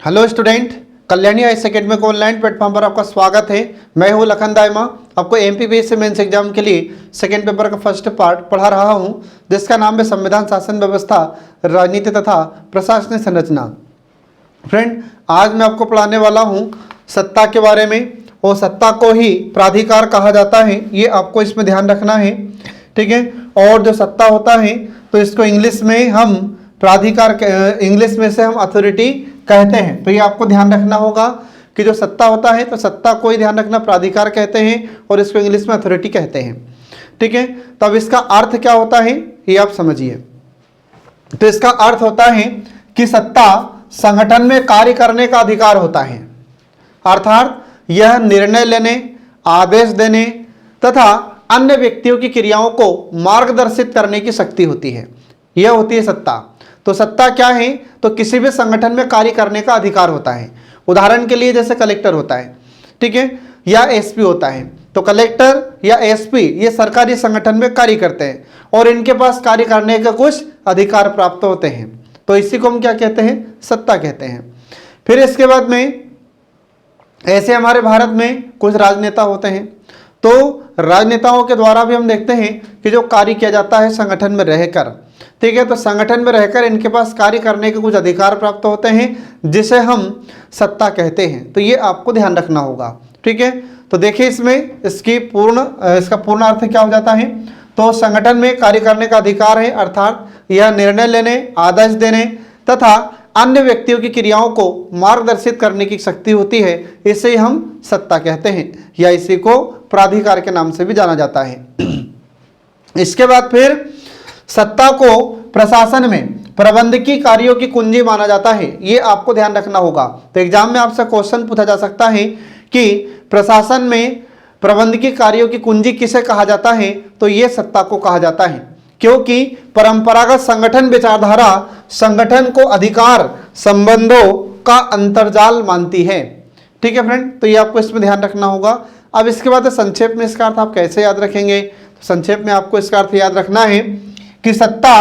Hello student, Kalyani IAS academy को online platform पर आपका स्वागत है। मैं हूं लखन दाइमा, आपको एमपीपीएससी मेंस एग्जाम के लिए सेकेंड पेपर का फर्स्ट पार्ट पढ़ा रहा हूं, जिसका नाम है संविधान, शासन व्यवस्था, राजनीति तथा प्रशासनिक संरचना। फ्रेंड, आज मैं आपको पढ़ाने वाला हूं सत्ता के बारे में, और सत्ता को ही प्राधिकार कहा जाता है, ये आपको इसमें ध्यान रखना है, ठीक है। और जो सत्ता होता है तो इसको इंग्लिश में हम प्राधिकार, इंग्लिश में से हम अथॉरिटी कहते हैं। तो ये आपको ध्यान रखना होगा कि जो सत्ता होता है तो सत्ता को ही ध्यान रखना प्राधिकार कहते हैं और इसको इंग्लिश में अथॉरिटी कहते हैं, ठीक है। तो अब इसका अर्थ क्या होता है ये आप समझिए। तो इसका अर्थ होता है कि सत्ता संगठन में कार्य करने का अधिकार होता है, अर्थात यह निर्णय लेने, आदेश देने तथा अन्य व्यक्तियों की क्रियाओं को मार्गदर्शित करने की शक्ति होती है, यह होती है सत्ता। तो सत्ता क्या है? तो किसी भी संगठन में कार्य करने का अधिकार होता है। उदाहरण के लिए जैसे कलेक्टर होता है, ठीक है, या एसपी होता है। तो कलेक्टर या एसपी ये सरकारी संगठन में कार्य करते हैं और इनके पास कार्य करने के कुछ अधिकार प्राप्त होते हैं। तो इसी को हम क्या कहते हैं? सत्ता कहते हैं। फिर इसके बाद में ऐसे हमारे भारत में कुछ राजनेता होते हैं, तो राजनेताओं के द्वारा भी हम देखते हैं कि जो कार्य किया जाता है संगठन में रहकर, ठीक है। तो संगठन में रहकर इनके पास कार्य करने के कुछ अधिकार प्राप्त होते हैं, जिसे हम सत्ता कहते हैं। तो ये आपको ध्यान रखना होगा, ठीक है। तो देखिए इसमें इसका पूर्ण अर्थ क्या हो जाता है? तो संगठन में कार्य करने का अधिकार है, अर्थात यह निर्णय लेने, आदेश देने तथा अन्य व्यक्तियों की क्रियाओं को मार्गदर्शित करने की शक्ति होती है, इसे हम सत्ता कहते हैं, या इसी को प्राधिकार के नाम से भी जाना जाता है। इसके बाद फिर सत्ता को प्रशासन में प्रबंधकीय कार्यों की कुंजी माना जाता है, ये आपको ध्यान रखना होगा। तो एग्जाम में आपसे क्वेश्चन पूछा जा सकता है कि प्रशासन में प्रबंधकीय कार्यों की कुंजी किसे कहा जाता है? तो ये सत्ता को कहा जाता है, क्योंकि परंपरागत संगठन विचारधारा संगठन को अधिकार संबंधों का अंतर्जाल मानती है, ठीक है फ्रेंड। तो ये आपको इसमें ध्यान रखना होगा। अब इसके बाद संक्षेप में इसका अर्थ आप कैसे याद रखेंगे? तो संक्षेप में आपको इसका अर्थ याद रखना है कि सत्ता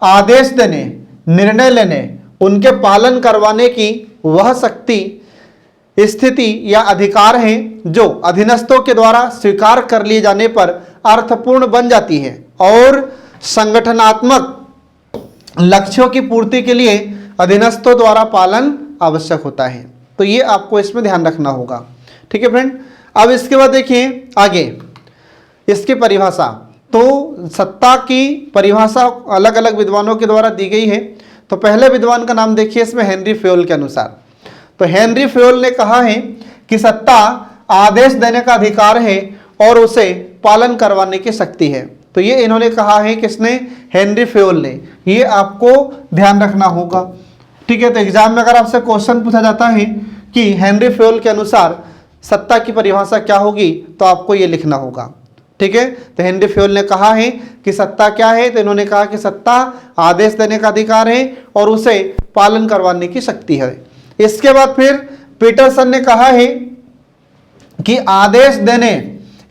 आदेश देने, निर्णय लेने, उनके पालन करवाने की वह शक्ति, स्थिति या अधिकार है जो अधीनस्थों के द्वारा स्वीकार कर लिए जाने पर अर्थपूर्ण बन जाती है और संगठनात्मक लक्ष्यों की पूर्ति के लिए अधीनस्थों द्वारा पालन आवश्यक होता है। तो ये आपको इसमें ध्यान रखना होगा, ठीक है फ्रेंड। अब इसके बाद देखिए आगे इसकी परिभाषा। तो सत्ता की परिभाषा अलग अलग विद्वानों के द्वारा दी गई है। तो पहले विद्वान का नाम देखिए इसमें हेनरी फेयोल के अनुसार। तो हेनरी फेयोल ने कहा है कि सत्ता आदेश देने का अधिकार है और उसे पालन करवाने की शक्ति है। तो ये इन्होंने कहा है, किसने? हेनरी फेयोल ने। ये आपको ध्यान रखना होगा, ठीक है। तो एग्जाम में अगर आपसे क्वेश्चन पूछा जाता है कि हेनरी फेयोल के अनुसार सत्ता की परिभाषा क्या होगी, तो आपको ये लिखना होगा, ठीक है। तो हेनरी फेयोल ने कहा है कि सत्ता क्या है? तो इन्होंने कहा कि सत्ता आदेश देने का अधिकार है और उसे पालन करवाने की शक्ति है। इसके बाद फिर पीटरसन ने कहा है कि आदेश देने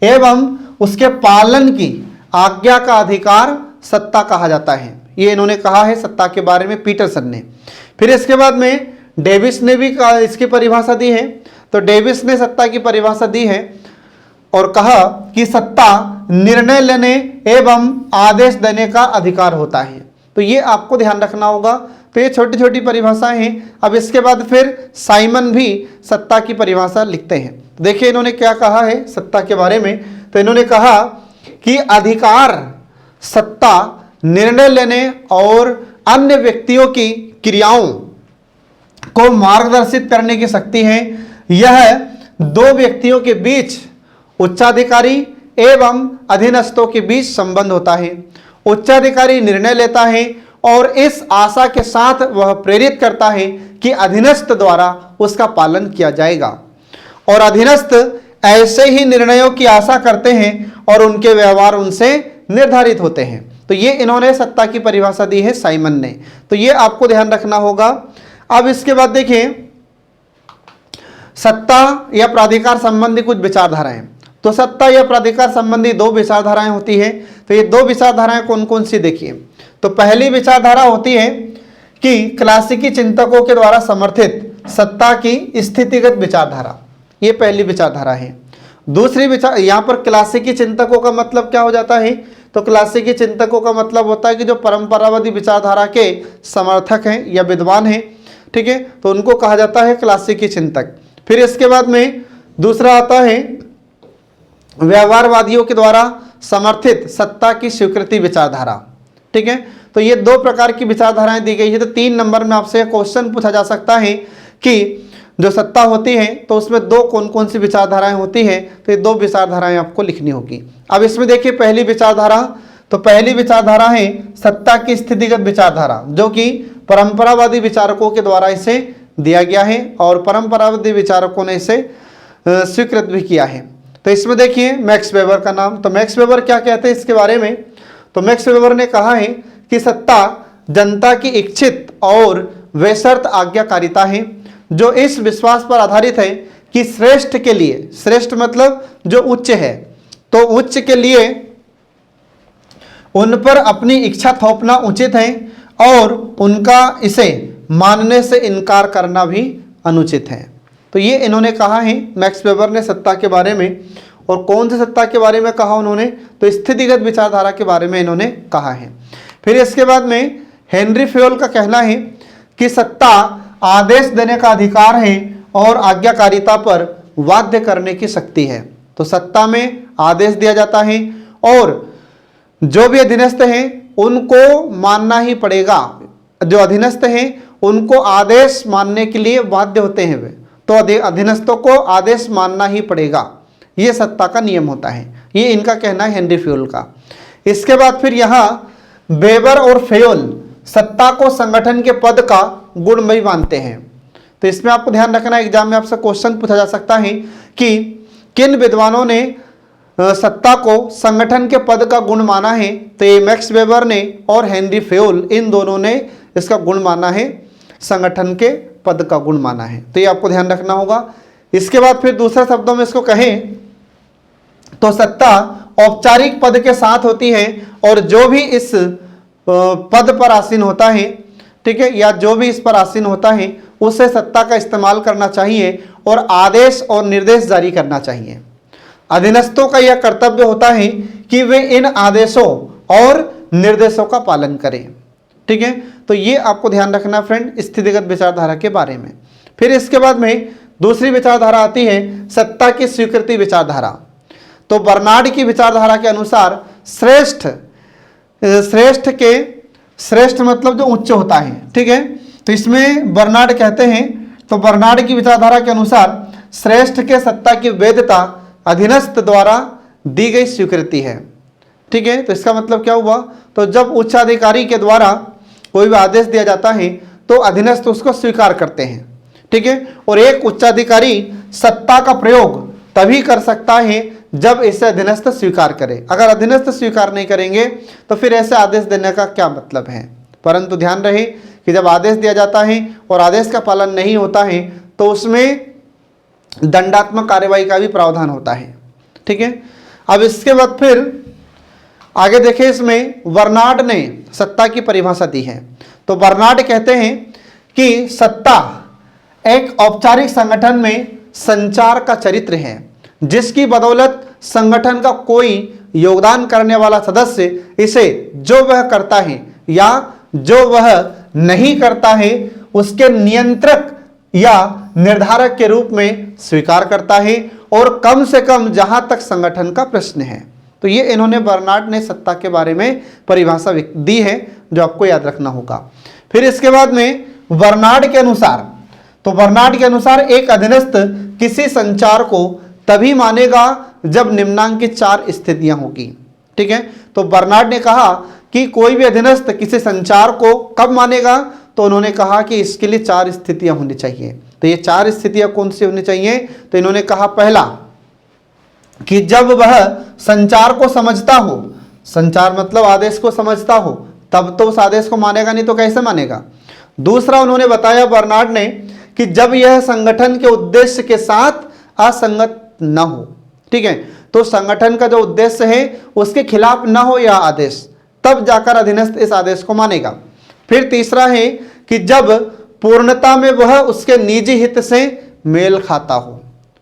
एवं उसके पालन की आज्ञा का अधिकार सत्ता कहा जाता है। ये इन्होंने कहा है सत्ता के बारे में, पीटरसन ने। फिर इसके बाद में डेविस ने भी इसकी परिभाषा दी है। तो डेविस ने सत्ता की परिभाषा दी है और कहा कि सत्ता निर्णय लेने एवं आदेश देने का अधिकार होता है। तो ये आपको ध्यान रखना होगा। तो ये छोटी छोटी परिभाषाएं हैं। अब इसके बाद फिर साइमन भी सत्ता की परिभाषा लिखते हैं। देखिए इन्होंने क्या कहा है सत्ता के बारे में। तो इन्होंने कहा कि अधिकार सत्ता निर्णय लेने और अन्य व्यक्तियों की क्रियाओं को मार्गदर्शित करने की शक्ति है। यह दो व्यक्तियों के बीच, उच्चाधिकारी एवं अधीनस्थों के बीच संबंध होता है। उच्चाधिकारी निर्णय लेता है और इस आशा के साथ वह प्रेरित करता है कि अधीनस्थ द्वारा उसका पालन किया जाएगा, और अधीनस्थ ऐसे ही निर्णयों की आशा करते हैं और उनके व्यवहार उनसे निर्धारित होते हैं। तो ये इन्होंने सत्ता की परिभाषा दी है साइमन ने। तो ये आपको ध्यान रखना होगा। अब इसके बाद देखिए सत्ता या प्राधिकार संबंधी कुछ विचारधाराएं। तो सत्ता या प्राधिकार संबंधी दो विचारधाराएं होती है। तो ये दो विचारधाराएं कौन कौन सी देखिए। तो पहली विचारधारा होती है कि क्लासिकी चिंतकों के द्वारा समर्थित सत्ता की स्थितिगत विचारधारा, ये पहली विचारधारा है। दूसरी विचार, यहाँ पर क्लासिकी चिंतकों का मतलब क्या हो जाता है, तो क्लासिकी चिंतकों का मतलब होता है कि जो परंपरावादी विचारधारा के समर्थक हैं या विद्वान हैं, ठीक है, तो उनको कहा जाता है क्लासिकी चिंतक। फिर इसके बाद में दूसरा आता है व्यवहारवादियों के द्वारा समर्थित सत्ता की स्वीकृति विचारधारा, ठीक है। तो ये दो प्रकार की विचारधाराएं दी गई है। तो 3 नंबर में आपसे क्वेश्चन पूछा जा सकता है कि जो सत्ता होती है तो उसमें दो कौन कौन सी विचारधाराएं होती हैं, तो ये 2 विचारधाराएं आपको लिखनी होगी। अब इसमें देखिए पहली विचारधारा, तो पहली विचारधारा है सत्ता की स्थितिगत विचारधारा, जो कि परंपरावादी विचारकों के द्वारा इसे दिया गया है और परंपरावादी विचारकों ने इसे स्वीकृत भी किया है। तो इसमें देखिए मैक्स वेबर का नाम, तो मैक्स वेबर क्या कहते हैं इसके बारे में, तो मैक्स वेबर ने कहा है कि सत्ता जनता की इच्छित और बेशर्त आज्ञाकारिता है, जो इस विश्वास पर आधारित है कि श्रेष्ठ के लिए, श्रेष्ठ मतलब जो उच्च है, तो उच्च के लिए उन पर अपनी इच्छा थोपना उचित है और उनका इसे मानने से इनकार करना भी अनुचित है। तो ये इन्होंने कहा है मैक्स वेबर ने सत्ता के बारे में। और कौन सी सत्ता के बारे में कहा उन्होंने, तो स्थितिगत विचारधारा के बारे में इन्होंने कहा है। फिर इसके बाद में हेनरी फेयोल का कहना है कि सत्ता आदेश देने का अधिकार है और आज्ञाकारिता पर बाध्य करने की शक्ति है। तो सत्ता में आदेश दिया जाता है और जो भी अधीनस्थ हैं उनको मानना ही पड़ेगा, जो अधीनस्थ हैं उनको आदेश मानने के लिए बाध्य होते हैं वे, तो अधीनस्थों को आदेश मानना ही पड़ेगा, ये सत्ता का नियम होता है। ये इनका कहना है हेनरी फेयोल का। इसके बाद फिर यहाँ वेबर और फेयोल सत्ता को संगठन के पद का गुणमयी मानते हैं। तो इसमें आपको ध्यान रखना, एग्जाम में आपसे क्वेश्चन पूछा जा सकता है कि किन विद्वानों ने सत्ता को संगठन के पद का गुण माना है, तो ये मैक्स वेबर ने और हेनरी फेयोल, इन दोनों ने इसका गुण माना है, संगठन के पद का गुण माना है। तो ये आपको ध्यान रखना होगा। इसके बाद फिर दूसरे शब्दों में इसको कहें तो सत्ता औपचारिक पद के साथ होती है और जो भी इस पद पर आसीन होता है, ठीक है, या जो भी इस पर आसीन होता है उसे सत्ता का इस्तेमाल करना चाहिए और आदेश और निर्देश जारी करना चाहिए। अधीनस्थों का यह कर्तव्य होता है कि वे इन आदेशों और निर्देशों का पालन करें, ठीक है। तो ये आपको ध्यान रखना फ्रेंड स्थितिगत विचारधारा के बारे में। फिर इसके बाद में दूसरी विचारधारा आती है सत्ता की स्वीकृति विचारधारा। तो बर्नार्ड की विचारधारा के अनुसार श्रेष्ठ मतलब जो उच्च होता है, ठीक है। तो इसमें बर्नार्ड कहते हैं, तो बर्नार्ड की विचारधारा के अनुसार श्रेष्ठ के सत्ता की वैधता अधीनस्थ द्वारा दी गई स्वीकृति है, ठीक है। तो इसका मतलब क्या हुआ, तो जब उच्चाधिकारी के द्वारा कोई भी आदेश दिया जाता है तो अधीनस्थ उसको स्वीकार करते हैं, ठीक है। और एक उच्चाधिकारी सत्ता का प्रयोग तभी कर सकता है जब इसे अधीनस्थ स्वीकार करे। अगर अधीनस्थ स्वीकार नहीं करेंगे तो फिर ऐसे आदेश देने का क्या मतलब है। परंतु ध्यान रहे कि जब आदेश दिया जाता है और आदेश का पालन नहीं होता है तो उसमें दंडात्मक कार्रवाई का भी प्रावधान होता है, ठीक है। अब इसके बाद फिर आगे देखें, इसमें बर्नार्ड ने सत्ता की परिभाषा दी है। तो बर्नार्ड कहते हैं कि सत्ता एक औपचारिक संगठन में संचार का चरित्र है जिसकी बदौलत संगठन का कोई योगदान करने वाला सदस्य इसे जो वह करता है या जो वह नहीं करता है उसके नियंत्रक या निर्धारक के रूप में स्वीकार करता है और कम से कम जहां तक संगठन का प्रश्न है। तो ये इन्होंने बर्नार्ड ने सत्ता के बारे में परिभाषा दी है जो आपको याद रखना होगा। फिर इसके बाद में बर्नार्ड के अनुसार, तो बर्नार्ड के अनुसार एक अधीनस्थ किसी संचार को तभी मानेगा जब निम्नांकित 4 स्थितियां होगी, ठीक है। तो बर्नार्ड ने कहा कि कोई भी अधीनस्थ किसी संचार को कब मानेगा, तो उन्होंने कहा कि इसके लिए 4 स्थितियां होनी चाहिए। तो ये 4 स्थितियां कौन सी होनी चाहिए, तो इन्होंने कहा पहला कि जब वह संचार को समझता हो, संचार मतलब आदेश को समझता हो, तब तो उस आदेश को मानेगा, नहीं तो कैसे मानेगा। दूसरा उन्होंने बताया बर्नार्ड ने कि जब यह संगठन के उद्देश्य के साथ असंगत न हो, ठीक है। तो संगठन का जो उद्देश्य है उसके खिलाफ न हो यह आदेश, तब जाकर अधीनस्थ इस आदेश को मानेगा। फिर तीसरा है कि जब पूर्णता में वह उसके निजी हित से मेल खाता हो।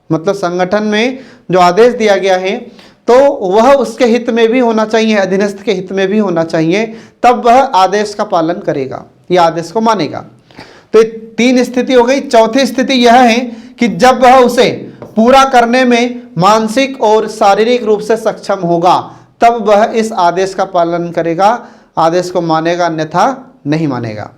मतलब संगठन में जो आदेश दिया गया है तो वह उसके हित में भी होना चाहिए, अधीनस्थ के हित में भी होना चाहिए, तब वह आदेश का पालन करेगा या आदेश को मानेगा। तो ये 3 स्थिति हो गई। चौथी स्थिति यह है कि जब वह उसे पूरा करने में मानसिक और शारीरिक रूप से सक्षम होगा, तब वह इस आदेश का पालन करेगा, आदेश को मानेगा, अन्यथा नहीं मानेगा।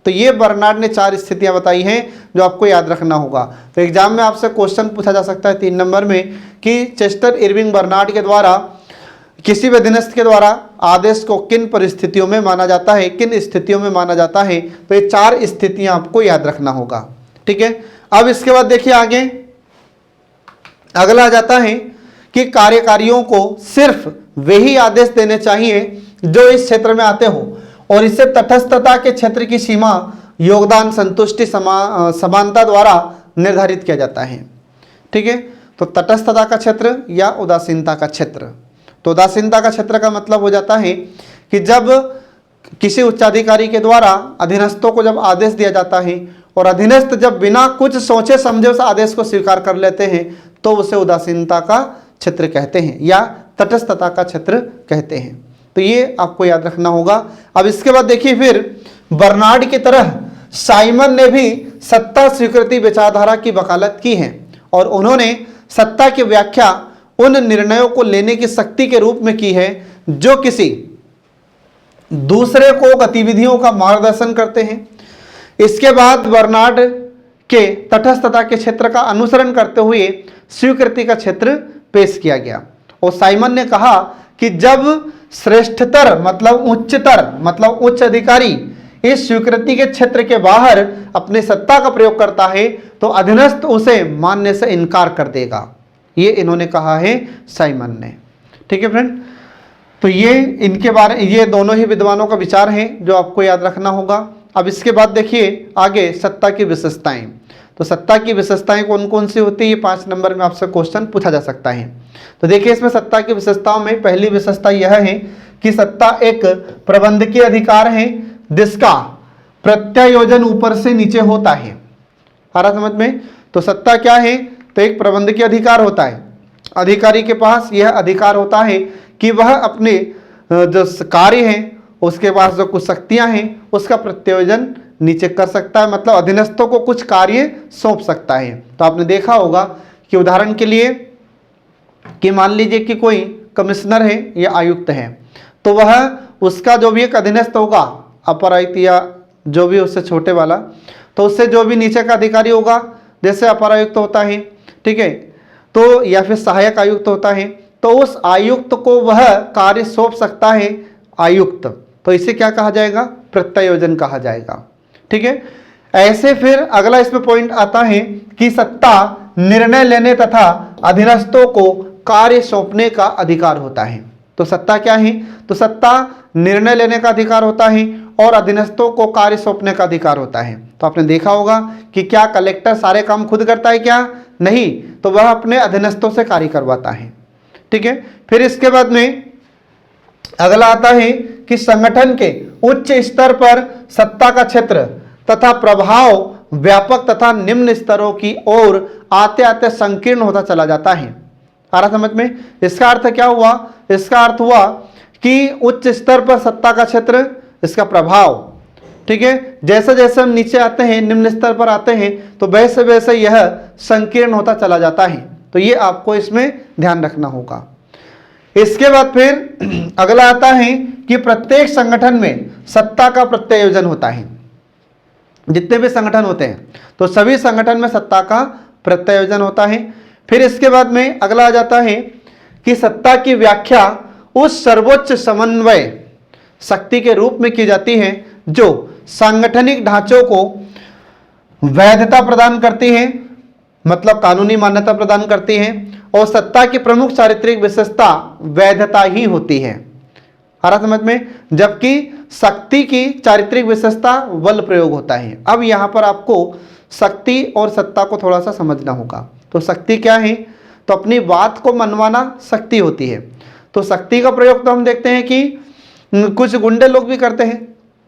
तो ये बर्नार्ड ने 4 स्थितियां बताई हैं जो आपको याद रखना होगा। तो एग्जाम में आपसे क्वेश्चन पूछा जा सकता है 3 नंबर में कि चेस्टर इरविंग बर्नार्ड के द्वारा किसी भी अधीनस्थ के द्वारा आदेश को किन परिस्थितियों में माना जाता है, किन स्थितियों में माना जाता है। तो ये 4 स्थितियां आपको याद रखना होगा। ठीक है, अब इसके बाद देखिए आगे अगला आ जाता है कि कार्यकारियों को सिर्फ वही आदेश देने चाहिए जो इस क्षेत्र में आते हो और इससे तटस्थता के क्षेत्र की सीमा योगदान, संतुष्टि, समानता द्वारा निर्धारित किया जाता है। ठीक है, तो तटस्थता का क्षेत्र या उदासीनता का क्षेत्र। तो उदासीनता का क्षेत्र का मतलब हो जाता है कि जब किसी उच्चाधिकारी के द्वारा अधीनस्थों को जब आदेश दिया जाता है और अधीनस्थ जब बिना कुछ सोचे समझे उस आदेश को स्वीकार कर लेते हैं तो उसे उदासीनता का क्षेत्र कहते हैं या तटस्थता का क्षेत्र कहते हैं। तो ये आपको याद रखना होगा। अब इसके बाद देखिए फिर बर्नार्ड की तरह साइमन ने भी सत्ता स्वीकृति विचारधारा की वकालत की है और उन्होंने सत्ता की व्याख्या उन निर्णयों को लेने की शक्ति के रूप में की है जो किसी दूसरे को गतिविधियों का मार्गदर्शन करते हैं। इसके बाद बर्नार्ड के तटस्थता के क्षेत्र का अनुसरण करते हुए स्वीकृति का क्षेत्र पेश किया गया और साइमन ने कहा कि जब श्रेष्ठतर मतलब उच्च अधिकारी इस स्वीकृति के क्षेत्र के बाहर अपनी सत्ता का प्रयोग करता है तो अधीनस्थ उसे मानने से इनकार कर देगा। ये इन्होंने कहा है साइमन ने। ठीक है फ्रेंड, तो ये दोनों ही विद्वानों का विचार है जो आपको याद रखना होगा। अब इसके बाद देखिए आगे सत्ता की विशेषताएं। तो सत्ता की विशेषताएं कौन कौन सी होती है, ये 5 नंबर में आपसे क्वेश्चन पूछा जा सकता है। तो देखिए इसमें सत्ता की विशेषताओं में पहली विशेषता यह है कि सत्ता एक प्रबंधकीय अधिकार है जिसका प्रत्यायोजन ऊपर से नीचे होता है। आ रहा समझ में? तो सत्ता क्या है, तो एक प्रबंधकीय अधिकार होता है। अधिकारी के पास यह अधिकार होता है कि वह अपने जो कार्य हैं उसके पास जो कुछ शक्तियां हैं उसका प्रत्यायोजन नीचे कर सकता है, मतलब अधीनस्थों को कुछ कार्य सौंप सकता है। तो आपने देखा होगा कि उदाहरण के लिए कि मान लीजिए कि कोई कमिश्नर है या आयुक्त है तो वह उसका जो भी एक अधीनस्थ होगा, अपर आयुक्त या जो भी उससे छोटे वाला, तो उससे जो भी नीचे का अधिकारी होगा, जैसे अपर आयुक्त होता है, ठीक है, तो या फिर सहायक आयुक्त होता है, तो उस आयुक्त को वह कार्य सौंप सकता है आयुक्त। तो इसे क्या कहा जाएगा, प्रत्यायोजन कहा जाएगा। ठीक है, ऐसे फिर अगला इसमें पॉइंट आता है कि सत्ता निर्णय लेने तथा अधीनस्थों को कार्य सौंपने का अधिकार होता है। तो सत्ता क्या है, तो सत्ता निर्णय लेने का अधिकार होता है और अधीनस्थों को कार्य सौंपने का अधिकार होता है। तो आपने देखा होगा कि क्या कलेक्टर सारे काम खुद करता है, क्या नहीं, तो वह अपने अधीनस्थों से कार्य करवाता है। ठीक है, फिर इसके बाद में अगला आता है कि संगठन के उच्च स्तर पर सत्ता का क्षेत्र तथा प्रभाव व्यापक तथा निम्न स्तरों की ओर आते आते संकीर्ण होता चला जाता है। आ रहा समझ में? इसका अर्थ क्या हुआ, इसका अर्थ हुआ कि उच्च स्तर पर सत्ता का क्षेत्र, इसका प्रभाव, ठीक है, जैसे जैसे हम नीचे आते हैं, निम्न स्तर पर आते हैं, तो वैसे वैसे यह संकीर्ण होता चला जाता है। तो ये आपको इसमें ध्यान रखना होगा। इसके बाद फिर अगला आता है कि प्रत्येक संगठन में सत्ता का प्रत्यायोजन होता है। जितने भी संगठन होते हैं तो सभी संगठन में सत्ता का प्रत्यायोजन होता है। फिर इसके बाद में अगला आ जाता है कि सत्ता की व्याख्या उस सर्वोच्च समन्वय शक्ति के रूप में की जाती है जो सांगठनिक ढांचों को वैधता प्रदान करती है, मतलब कानूनी मान्यता प्रदान करती है, और सत्ता की प्रमुख चारित्रिक विशेषता वैधता ही होती है। आ रहा समझ में? जबकि शक्ति की चारित्रिक विशेषता बल प्रयोग होता है। अब यहां पर आपको शक्ति और सत्ता को थोड़ा सा समझना होगा। तो शक्ति क्या है, तो अपनी बात को मनवाना शक्ति होती है। तो शक्ति का प्रयोग तो हम देखते हैं कि कुछ गुंडे लोग भी करते हैं,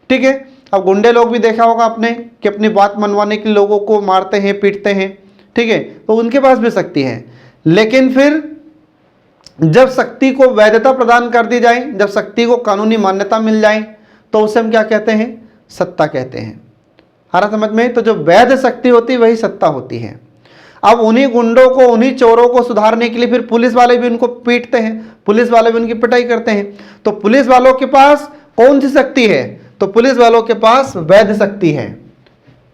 ठीक है, अब गुंडे लोग भी देखा होगा आपने कि अपनी बात मनवाने के लिए लोगों को मारते हैं, पीटते हैं, ठीक है, तो उनके पास भी शक्ति है। लेकिन फिर जब शक्ति को वैधता प्रदान कर दी जाए, जब शक्ति को कानूनी मान्यता मिल जाए, तो उसे हम क्या कहते हैं? सत्ता कहते हैं। आ रहा समझ में? तो जो वैध शक्ति होती है वही सत्ता होती है। अब उन्हीं गुंडों को, उन्हीं चोरों को सुधारने के लिए फिर पुलिस वाले भी उनको पीटते हैं, पुलिस वाले भी उनकी पिटाई करते हैं। तो पुलिस वालों के पास कौन सी शक्ति है? तो पुलिस वालों के पास वैध शक्ति है,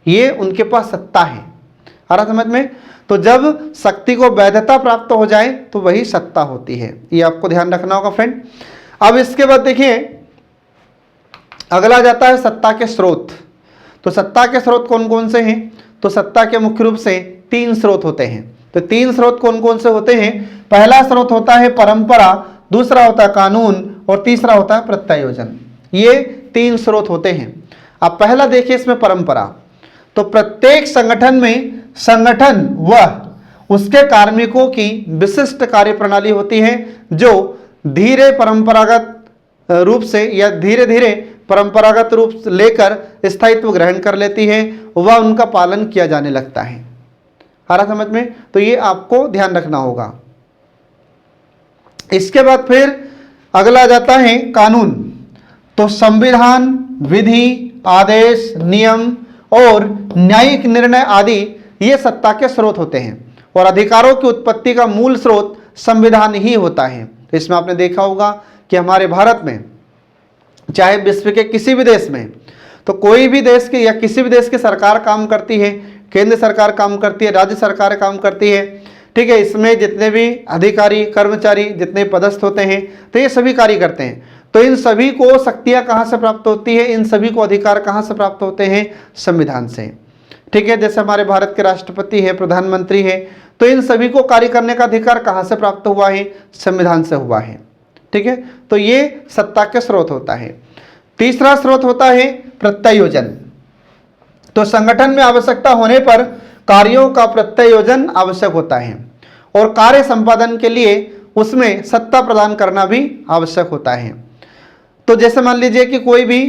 ये उनके पास सत्ता है। आ रहा समझ में? तो जब शक्ति को वैधता प्राप्त हो जाए तो वही सत्ता होती है, ये आपको ध्यान रखना होगा फ्रेंड। अब इसके बाद देखिए अगला जाता है सत्ता के स्रोत। तो सत्ता के स्रोत कौन कौन से हैं? तो सत्ता के मुख्य रूप से 3 स्रोत होते हैं। तो 3 स्रोत कौन कौन से होते हैं? पहला स्रोत होता है परंपरा, दूसरा होता है कानून और तीसरा होता है प्रत्यायोजन। ये 3 स्रोत होते हैं। अब पहला देखिए इसमें परंपरा। तो प्रत्येक संगठन में संगठन व उसके कार्मिकों की विशिष्ट कार्य प्रणाली होती है जो धीरे परंपरागत रूप से या धीरे धीरे परंपरागत रूप से लेकर स्थायित्व ग्रहण कर लेती है, वह उनका पालन किया जाने लगता है। आ रहा समझ में? तो ये आपको ध्यान रखना होगा। इसके बाद फिर अगला जाता है कानून। तो संविधान, विधि, आदेश, नियम और न्यायिक निर्णय आदि ये सत्ता के स्रोत होते हैं और अधिकारों की उत्पत्ति का मूल स्रोत संविधान ही होता है। तो इसमें आपने देखा होगा कि हमारे भारत में, चाहे विश्व के किसी भी देश में, तो कोई भी देश की या किसी भी देश की सरकार काम करती है, केंद्र सरकार काम करती है, राज्य सरकार काम करती है, ठीक है, इसमें जितने भी अधिकारी, कर्मचारी, जितने पदस्थ होते हैं, तो ये सभी कार्य करते हैं। तो इन सभी को शक्तियां कहाँ से प्राप्त होती है? इन सभी को अधिकार कहाँ से प्राप्त होते हैं? संविधान से। ठीक है, जैसे हमारे भारत के राष्ट्रपति है, प्रधानमंत्री है, तो इन सभी को कार्य करने का अधिकार कहाँ से प्राप्त हुआ है? संविधान से हुआ है। ठीक है, तो ये सत्ता के स्रोत होता है। तीसरा स्रोत होता है प्रत्यायोजन। तो संगठन में आवश्यकता होने पर कार्यों का प्रत्यायोजन आवश्यक होता है और कार्य संपादन के लिए उसमें सत्ता प्रदान करना भी आवश्यक होता है। तो जैसे मान लीजिए कि कोई भी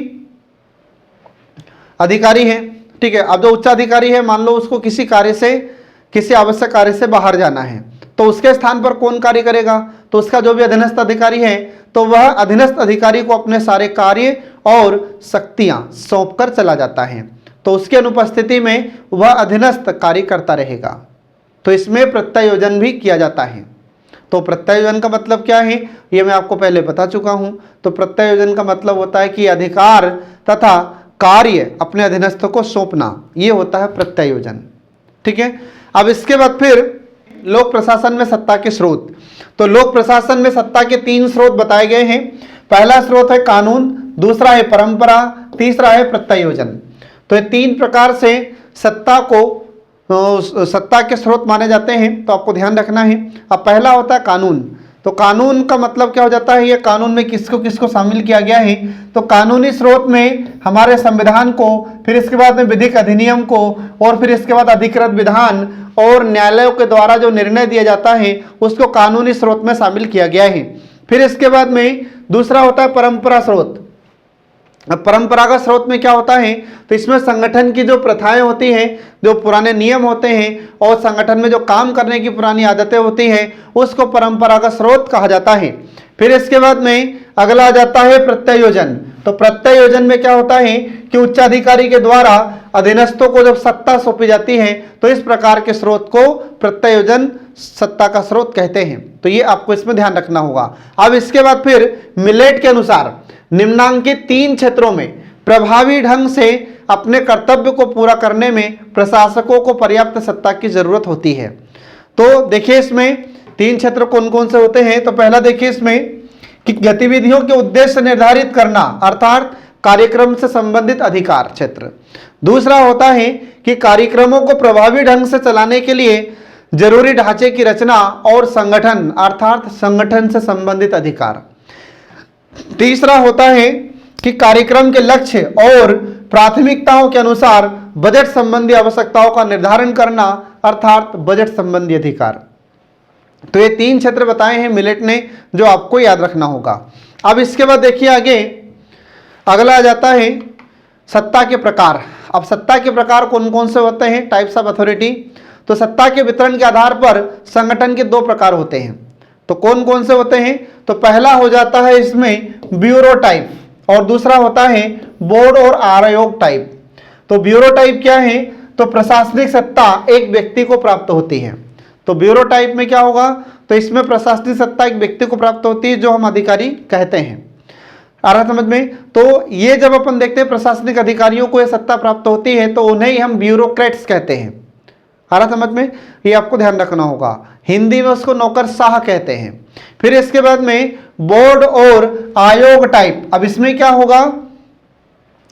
अधिकारी है, ठीक है, अब जो उच्चाधिकारी है, मान लो उसको किसी कार्य से, किसी आवश्यक कार्य से बाहर जाना है, तो उसके स्थान पर कौन कार्य करेगा? तो उसका जो भी अधीनस्थ अधिकारी है, तो वह अधीनस्थ अधिकारी को अपने सारे कार्य और शक्तियां सौंपकर चला जाता है, तो उसकी अनुपस्थिति में वह अधीनस्थ कार्य करता रहेगा। तो इसमें प्रत्यायोजन भी किया जाता है। तो प्रत्यायोजन का मतलब क्या है, ये मैं आपको पहले बता चुका हूं। तो प्रत्यायोजन का मतलब होता है कि अधिकार तथा कार्य अपने अधीनस्थ को सौंपना, ये होता है प्रत्यायोजन। ठीक है, अब इसके बाद फिर लोक प्रशासन में सत्ता के स्रोत। तो लोक प्रशासन में सत्ता के 3 स्रोत बताए गए हैं। पहला स्रोत है कानून, दूसरा है परंपरा, तीसरा है प्रत्यायोजन। तो ये 3 प्रकार से सत्ता को सत्ता के स्रोत माने जाते हैं, तो आपको ध्यान रखना है। अब पहला होता है कानून। तो कानून का मतलब क्या हो जाता है? ये कानून में किसको किसको शामिल किया गया है? तो कानूनी स्रोत में हमारे संविधान को, फिर इसके बाद में विधिक अधिनियम को, और फिर इसके बाद अधिकृत विधान और न्यायालयों के द्वारा जो निर्णय दिया जाता है उसको कानूनी स्रोत में शामिल किया गया है। फिर इसके बाद में दूसरा होता है परंपरा स्रोत। अब परंपरागत स्रोत में क्या होता है? तो इसमें संगठन की जो प्रथाएं होती हैं, जो पुराने नियम होते हैं और संगठन में जो काम करने की पुरानी आदतें होती हैं, उसको परंपरागत स्रोत कहा जाता है। फिर इसके बाद में अगला आ जाता है प्रत्यायोजन। तो प्रत्यायोजन में क्या होता है कि उच्चाधिकारी के द्वारा अधीनस्थों को जब सत्ता सौंपी जाती है, तो इस प्रकार के स्रोत को प्रत्यायोजन सत्ता का स्रोत कहते हैं। तो ये आपको इसमें ध्यान रखना होगा। अब इसके बाद फिर मिलेट के अनुसार निम्नांकित 3 क्षेत्रों में प्रभावी ढंग से अपने कर्तव्य को पूरा करने में प्रशासकों को पर्याप्त सत्ता की जरूरत होती है। तो देखिए इसमें 3 क्षेत्र कौन कौन से होते हैं। तो पहला देखिए इसमें कि गतिविधियों के उद्देश्य निर्धारित करना, अर्थात कार्यक्रम से संबंधित अधिकार क्षेत्र। दूसरा होता है कि कार्यक्रमों को प्रभावी ढंग से चलाने के लिए जरूरी ढांचे की रचना और संगठन, अर्थात संगठन से संबंधित अधिकार। तीसरा होता है कि कार्यक्रम के लक्ष्य और प्राथमिकताओं के अनुसार बजट संबंधी आवश्यकताओं का निर्धारण करना, अर्थात बजट संबंधी अधिकार। तो ये 3 क्षेत्र बताए हैं मिलेट ने, जो आपको याद रखना होगा। अब इसके बाद देखिए आगे अगला आ जाता है सत्ता के प्रकार। अब सत्ता के प्रकार कौन कौन से होते हैं, टाइप्स ऑफ अथॉरिटी। तो सत्ता के वितरण के आधार पर संगठन के दो प्रकार होते हैं। तो कौन कौन से होते हैं, तो पहला हो जाता है इसमें ब्यूरो टाइप, और दूसरा होता है बोर्ड और आयोग टाइप। तो ब्यूरो टाइप क्या है, तो प्रशासनिक सत्ता एक व्यक्ति को प्राप्त होती है। तो ब्यूरो टाइप में क्या होगा, तो इसमें प्रशासनिक सत्ता एक व्यक्ति को प्राप्त होती है, जो हम अधिकारी कहते हैं। आ रहा समझ में। तो ये जब अपन देखते हैं प्रशासनिक अधिकारियों को ये सत्ता प्राप्त होती है, तो उन्हें ही हम ब्यूरोक्रेट्स कहते हैं। आ रहा समझ में, ये आपको ध्यान रखना होगा। हिंदी में उसको नौकरशाह कहते हैं। फिर इसके बाद में बोर्ड और आयोग टाइप। अब इसमें क्या होगा,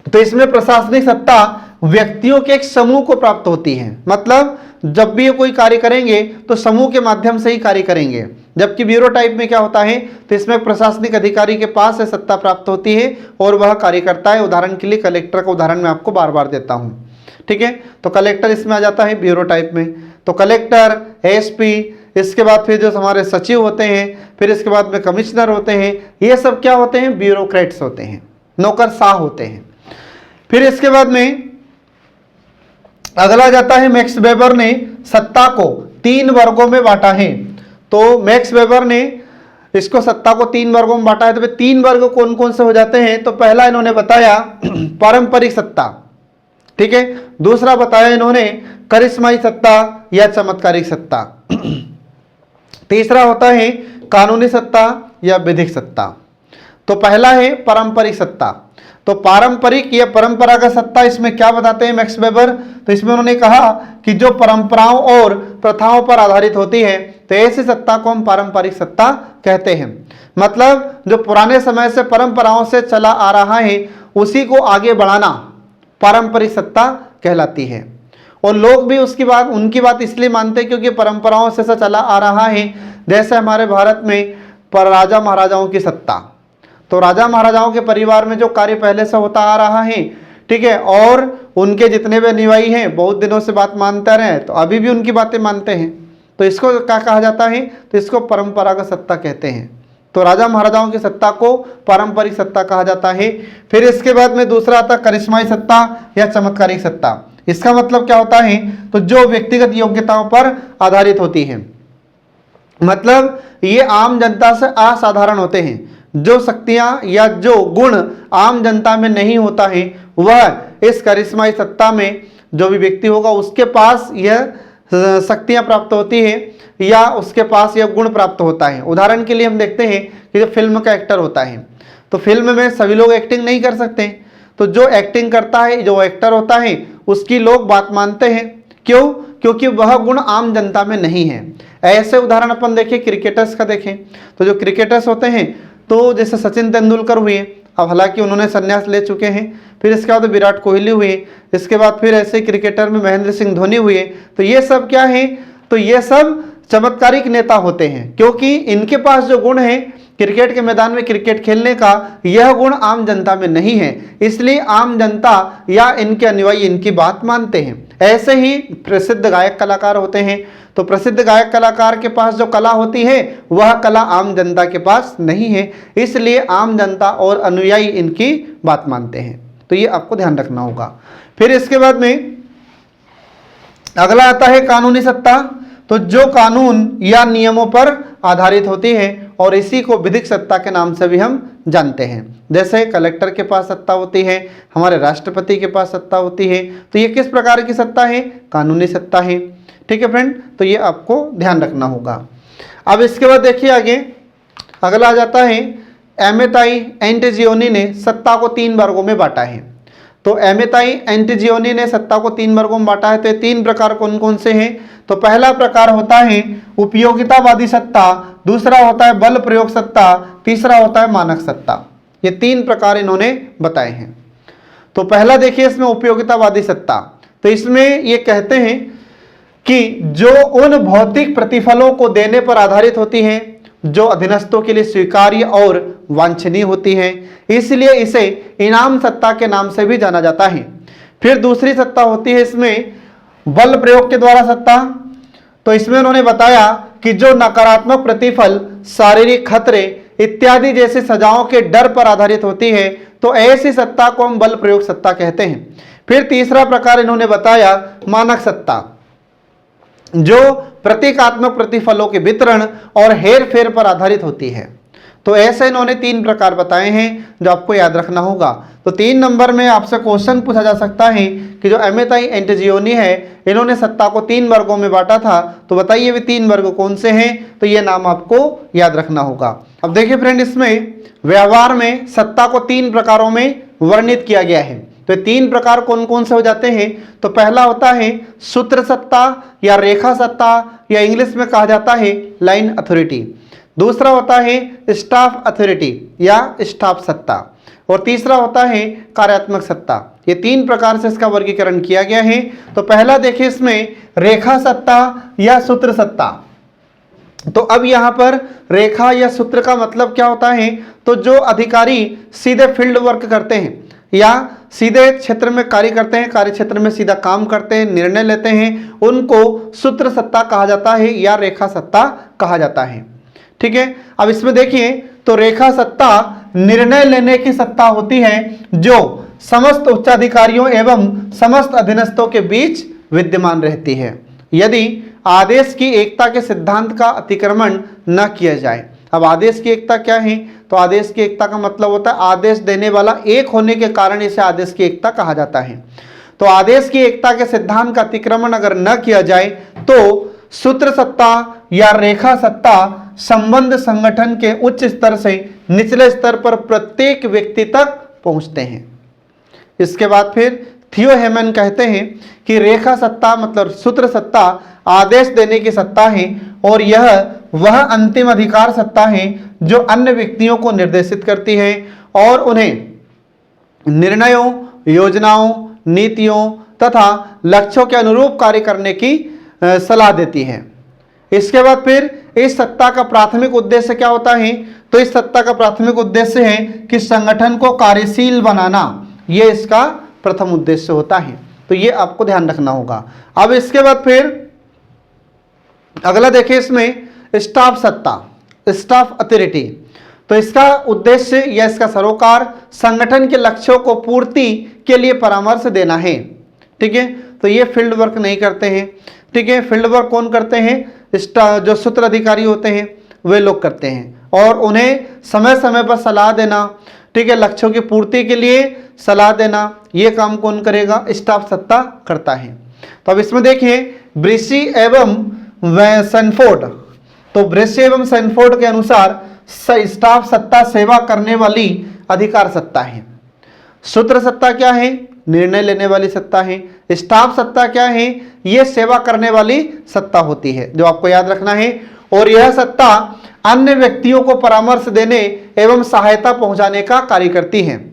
तो इसमें प्रशासनिक सत्ता व्यक्तियों के एक समूह को प्राप्त होती है। मतलब जब भी ये कोई कार्य करेंगे तो समूह के माध्यम से ही कार्य करेंगे। जबकि ब्यूरो टाइप में क्या होता है, तो इसमें प्रशासनिक अधिकारी के पास से सत्ता प्राप्त होती है और वह कार्य करता है। उदाहरण के लिए कलेक्टर का उदाहरण मैं आपको बार बार देता हूं, ठीक है। तो कलेक्टर इसमें आ जाता है ब्यूरो टाइप में। तो कलेक्टर, एसपी, इसके बाद फिर जो हमारे सचिव होते हैं, फिर इसके बाद में कमिश्नर होते हैं, ये सब क्या होते हैं, ब्यूरोक्रेट्स होते हैं, नौकरशाह होते हैं। फिर इसके बाद में अगला जाता है, मैक्स वेबर ने सत्ता को 3 वर्गों में बांटा है। तो मैक्स वेबर ने इसको सत्ता को 3 वर्गों में बांटा है। तो 3 वर्ग कौन कौन से हो जाते हैं, तो पहला इन्होंने बताया पारंपरिक सत्ता, ठीक है। दूसरा बताया इन्होंने करिश्माई सत्ता या चमत्कारिक सत्ता। तीसरा होता है कानूनी सत्ता या विधिक सत्ता। तो पहला है पारंपरिक सत्ता। तो पारंपरिक या परंपरागत सत्ता, इसमें क्या बताते हैं मैक्स वेबर, तो इसमें उन्होंने कहा कि जो परंपराओं और प्रथाओं पर आधारित होती है, तो ऐसी सत्ता को हम पारंपरिक सत्ता कहते हैं। मतलब जो पुराने समय से परंपराओं से चला आ रहा है, उसी को आगे बढ़ाना पारंपरिक सत्ता कहलाती है। और लोग भी उनकी बात इसलिए मानते हैं क्योंकि परंपराओं से चला आ रहा है। जैसे हमारे भारत में पर राजा महाराजाओं की सत्ता, तो राजा महाराजाओं के परिवार में जो कार्य पहले से होता आ रहा है, ठीक है, और उनके जितने भी अनुयायी हैं बहुत दिनों से बात मानते रहे, तो अभी भी उनकी बातें मानते हैं। तो इसको क्या कहा जाता है, तो इसको परंपरागत सत्ता कहते हैं। तो राजा महाराजाओं की सत्ता को पारंपरिक सत्ता कहा जाता है। फिर इसके बाद में दूसरा आता करिश्माई सत्ता या चमत्कारिक सत्ता। इसका मतलब क्या होता है, तो जो व्यक्तिगत योग्यताओं पर आधारित होती है। मतलब ये आम जनता से असाधारण होते हैं। जो शक्तियां या जो गुण आम जनता में नहीं होता है, वह इस करिश्माई सत्ता में जो भी व्यक्ति होगा उसके पास यह शक्तियां प्राप्त होती है या उसके पास यह गुण प्राप्त होता है। उदाहरण के लिए हम देखते हैं कि जो फिल्म का एक्टर होता है, तो फिल्म में सभी लोग एक्टिंग नहीं कर सकते, तो जो एक्टिंग करता है, जो एक्टर होता है, उसकी लोग बात मानते हैं। क्यों? क्योंकि वह गुण आम जनता में नहीं है। ऐसे उदाहरण अपन देखें क्रिकेटर्स का देखें, तो जो क्रिकेटर्स होते हैं, तो जैसे सचिन तेंदुलकर हुए, अब हालांकि उन्होंने संन्यास ले चुके हैं। फिर इसके बाद विराट कोहली हुए, इसके बाद फिर ऐसे क्रिकेटर में महेंद्र सिंह धोनी हुए। तो ये सब क्या है, तो ये सब चमत्कारिक नेता होते हैं, क्योंकि इनके पास जो गुण है क्रिकेट के मैदान में क्रिकेट खेलने का, यह गुण आम जनता में नहीं है, इसलिए आम जनता या इनके अनुयायी इनकी बात मानते हैं। ऐसे ही प्रसिद्ध गायक कलाकार होते हैं, तो प्रसिद्ध गायक कलाकार के पास जो कला होती है, वह कला आम जनता के पास नहीं है, इसलिए आम जनता और अनुयायी इनकी बात मानते हैं। तो ये आपको ध्यान रखना होगा। फिर इसके बाद में अगला आता है कानूनी सत्ता। तो जो कानून या नियमों पर आधारित होती है, और इसी को विधिक सत्ता के नाम से भी हम जानते हैं। जैसे कलेक्टर के पास सत्ता होती है, हमारे राष्ट्रपति के पास सत्ता होती है। तो ये किस प्रकार की सत्ता है, कानूनी सत्ता है। ठीक है फ्रेंड, तो ये आपको ध्यान रखना होगा। अब इसके बाद देखिए आगे अगला आ जाता है एमेताई एंटिजियोनी ने सत्ता को 3 वर्गों में बांटा है। तो एमेताई एंटिजियोनी ने सत्ता को 3 वर्गों में बांटा है। तो ये 3 प्रकार कौन कौन से हैं, तो पहला प्रकार होता है उपयोगितावादी सत्ता, दूसरा होता है बल प्रयोग सत्ता, तीसरा होता है मानक सत्ता। ये 3 प्रकार इन्होंने बताए हैं। तो पहला देखिए इसमें उपयोगितावादी सत्ता। तो इसमें ये कहते हैं कि जो उन भौतिक प्रतिफलों को देने पर आधारित होती हैं जो अधीनस्थों के लिए स्वीकार्य और वांछनीय होती हैं, इसलिए इसे इनाम सत्ता के नाम से भी जाना जाता है। फिर दूसरी सत्ता होती है इसमें बल प्रयोग के द्वारा सत्ता। तो इसमें उन्होंने बताया कि जो नकारात्मक प्रतिफल, शारीरिक खतरे इत्यादि जैसे सजाओं के डर पर आधारित होती है, तो ऐसी सत्ता को हम बल प्रयोग सत्ता कहते हैं। फिर तीसरा प्रकार इन्होंने बताया मानक सत्ता, जो प्रतीकात्मक प्रतिफलों के वितरण और हेर फेर पर आधारित होती है। तो ऐसे इन्होंने 3 प्रकार बताए हैं जो आपको याद रखना होगा। तो 3 नंबर में आपसे क्वेश्चन पूछा जा सकता है कि जो एमेताई एंटिजियोनी है इन्होंने सत्ता को 3 वर्गों में बांटा था, तो बताइए वे 3 वर्ग कौन से हैं। तो ये नाम आपको याद रखना होगा। अब देखिए फ्रेंड, इसमें व्यवहार में सत्ता को 3 प्रकारों में वर्णित किया गया है। तो 3 प्रकार कौन कौन से हो जाते हैं। तो पहला होता है सूत्र सत्ता या रेखा सत्ता, या इंग्लिश में कहा जाता है लाइन अथॉरिटी। दूसरा होता है स्टाफ अथॉरिटी या स्टाफ सत्ता, और तीसरा होता है कार्यात्मक सत्ता। ये 3 प्रकार से इसका वर्गीकरण किया गया है। तो पहला देखिए इसमें रेखा सत्ता या सूत्र सत्ता। तो अब यहाँ पर रेखा या सूत्र का मतलब क्या होता है। तो जो अधिकारी सीधे फील्ड वर्क करते हैं या सीधे क्षेत्र में कार्य करते हैं, कार्य क्षेत्र में सीधा काम करते हैं, निर्णय लेते हैं, उनको सूत्र सत्ता कहा जाता है या रेखा सत्ता कहा जाता है। ठीक है, अब इसमें देखिए तो रेखा सत्ता निर्णय लेने की सत्ता होती है जो समस्त उच्चाधिकारियों एवं समस्त अधीनस्थों के बीच विद्यमान रहती है, यदि आदेश की एकता के सिद्धांत का अतिक्रमण न किया जाए। अब आदेश की एकता क्या है। तो आदेश की एकता का मतलब होता है आदेश देने वाला एक होने के कारण इसे आदेश की एकता कहा जाता है। तो आदेश की एकता के सिद्धांत का अतिक्रमण अगर न किया जाए तो सूत्र सत्ता या रेखा सत्ता संबंध संगठन के उच्च स्तर से निचले स्तर पर प्रत्येक व्यक्ति तक पहुंचते हैं। इसके बाद फिर थियो हेमन कहते हैं कि रेखा सत्ता मतलब सूत्र सत्ता आदेश देने की सत्ता है, और यह वह अंतिम अधिकार सत्ता है जो अन्य व्यक्तियों को निर्देशित करती है और उन्हें निर्णयों, योजनाओं, नीतियों तथा लक्ष्यों के अनुरूप कार्य करने की सलाह देती है। इसके बाद फिर इस सत्ता का प्राथमिक उद्देश्य क्या होता है। तो इस सत्ता का प्राथमिक उद्देश्य है कि संगठन को कार्यशील बनाना, यह इसका प्रथम उद्देश्य होता है। तो ये आपको ध्यान रखना होगा। अब इसके बाद फिर अगला देखिए इसमें स्टाफ सत्ता, स्टाफ अथॉरिटी। तो इसका उद्देश्य या इसका सरोकार संगठन के लक्ष्यों को पूर्ति के लिए परामर्श देना है। ठीक है, तो ये फील्ड वर्क नहीं करते हैं। ठीक है, फील्ड वर्क कौन करते हैं, जो सूत्र अधिकारी होते हैं वे लोग करते हैं, और उन्हें समय समय पर सलाह देना, ठीक है, लक्ष्यों की पूर्ति के लिए सलाह देना, ये काम कौन करेगा, स्टाफ सत्ता करता है। तो अब इसमें देखिए ब्रिशी एवं सैनफोर्ड, तो ब्रिशी एवं सैनफोर्ड के अनुसार स्टाफ सत्ता सेवा करने वाली अधिकार सत्ता है। सूत्र सत्ता क्या है, निर्णय लेने वाली सत्ता है। स्टाफ सत्ता क्या है, यह सेवा करने वाली सत्ता होती है, जो आपको याद रखना है। और यह सत्ता अन्य व्यक्तियों को परामर्श देने एवं सहायता पहुंचाने का कार्य करती है,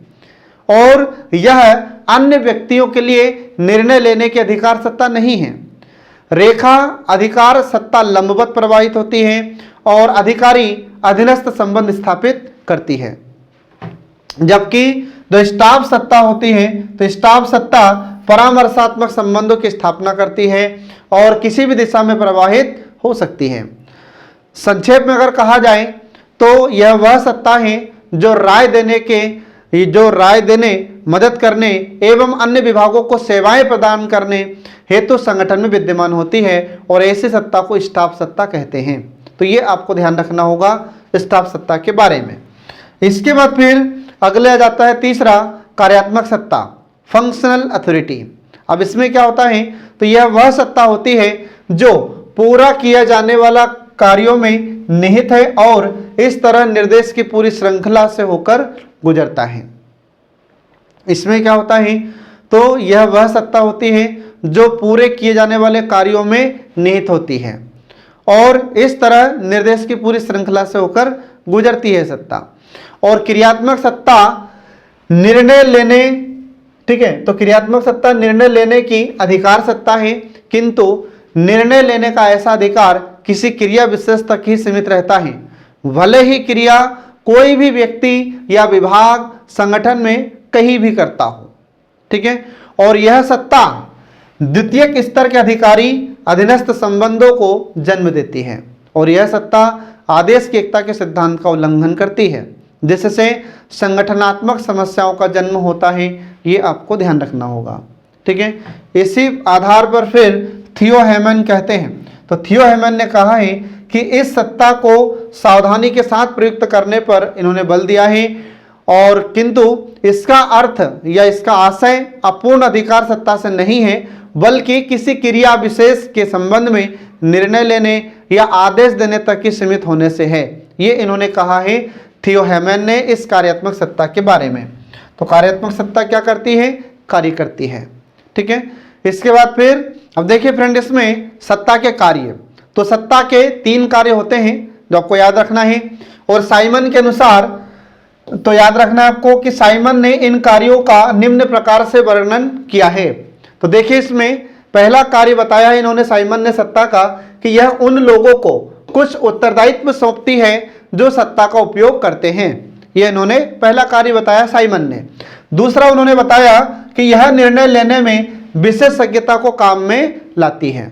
और यह अन्य व्यक्तियों के लिए निर्णय लेने की अधिकार सत्ता नहीं है। रेखा अधिकार सत्ता लंबवत प्रवाहित होती है और अधिकारी अधीनस्थ संबंध स्थापित करती है, जबकि जो स्टाफ सत्ता होती है तो स्टाफ सत्ता परामर्शात्मक संबंधों की स्थापना करती है और किसी भी दिशा में प्रवाहित हो सकती है। संक्षेप में अगर कहा जाए तो यह वह सत्ता है जो राय देने, मदद करने एवं अन्य विभागों को सेवाएं प्रदान करने हेतु संगठन में विद्यमान होती है, और ऐसी सत्ता को स्टाफ सत्ता कहते हैं। तो ये आपको ध्यान रखना होगा स्टाफ सत्ता के बारे में। इसके बाद फिर अगले आ जाता है तीसरा कार्यात्मक सत्ता, फंक्शनल अथॉरिटी। अब इसमें क्या होता है, तो यह वह सत्ता होती है जो पूरा किया जाने वाला कार्यों में निहित है और इस तरह निर्देश की पूरी श्रृंखला से होकर गुजरता है। इसमें क्या होता है, तो यह वह सत्ता होती है जो पूरे किए जाने वाले कार्यों में निहित होती है और इस तरह निर्देश की पूरी श्रृंखला से होकर गुजरती है सत्ता। और क्रियात्मक सत्ता निर्णय लेने, ठीक है, तो क्रियात्मक सत्ता निर्णय लेने की अधिकार सत्ता है, किंतु निर्णय लेने का ऐसा अधिकार किसी क्रिया विशेष तक ही सीमित रहता है, भले ही क्रिया कोई भी व्यक्ति या विभाग संगठन में कहीं भी करता हो। ठीक है, और यह सत्ता द्वितीयक स्तर के अधिकारी अधीनस्थ संबंधों को जन्म देती है, और यह सत्ता आदेश की एकता के सिद्धांत का उल्लंघन करती है। जिससे संगठनात्मक समस्याओं का जन्म होता है। ये आपको ध्यान रखना होगा। ठीक है, इसी आधार पर फिर थियो हेमन कहते हैं। तो थियो हेमन ने कहा है कि इस सत्ता को सावधानी के साथ प्रयुक्त करने पर इन्होंने बल दिया है, और किंतु इसका अर्थ या इसका आशय अपूर्ण अधिकार सत्ता से नहीं है, बल्कि किसी क्रिया विशेष के संबंध में निर्णय लेने या आदेश देने तक ही सीमित होने से है। ये इन्होंने कहा है थियो हेमन ने इस कार्यात्मक सत्ता के बारे में। तो कार्यात्मक सत्ता क्या करती है? कार्य करती है। ठीक है, इसके बाद फिर अब देखिए फ्रेंड, इसमें सत्ता के कार्य, तो सत्ता के 3 कार्य होते हैं जो आपको याद रखना है। और साइमन के अनुसार, तो याद रखना है आपको कि साइमन ने इन कार्यों का निम्न प्रकार से वर्णन किया है। तो देखिए, इसमें पहला कार्य बताया है इन्होंने, साइमन ने सत्ता का, कि यह उन लोगों को कुछ उत्तरदायित्व सौंपती है जो सत्ता का उपयोग करते हैं। यह इन्होंने पहला कार्य बताया साइमन ने। दूसरा उन्होंने बताया कि यह निर्णय लेने में विशेषज्ञता को काम में लाती है।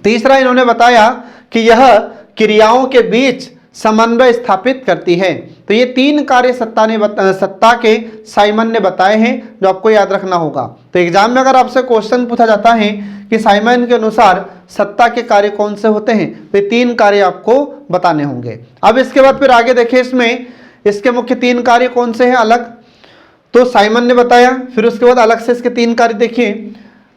तीसरा इन्होंने बताया कि यह क्रियाओं के बीच समन्वय स्थापित करती है। तो ये 3 कार्य सत्ता के साइमन ने बताए हैं जो आपको याद रखना होगा। तो एग्जाम में अगर आपसे क्वेश्चन पूछा जाता है कि साइमन के अनुसार सत्ता के कार्य कौन से होते हैं, तो ये 3 कार्य आपको बताने होंगे। अब इसके बाद फिर आगे देखिए, इसमें इसके मुख्य 3 कार्य कौन से हैं अलग, तो साइमन ने बताया। फिर उसके बाद अलग से इसके 3 कार्य देखिए।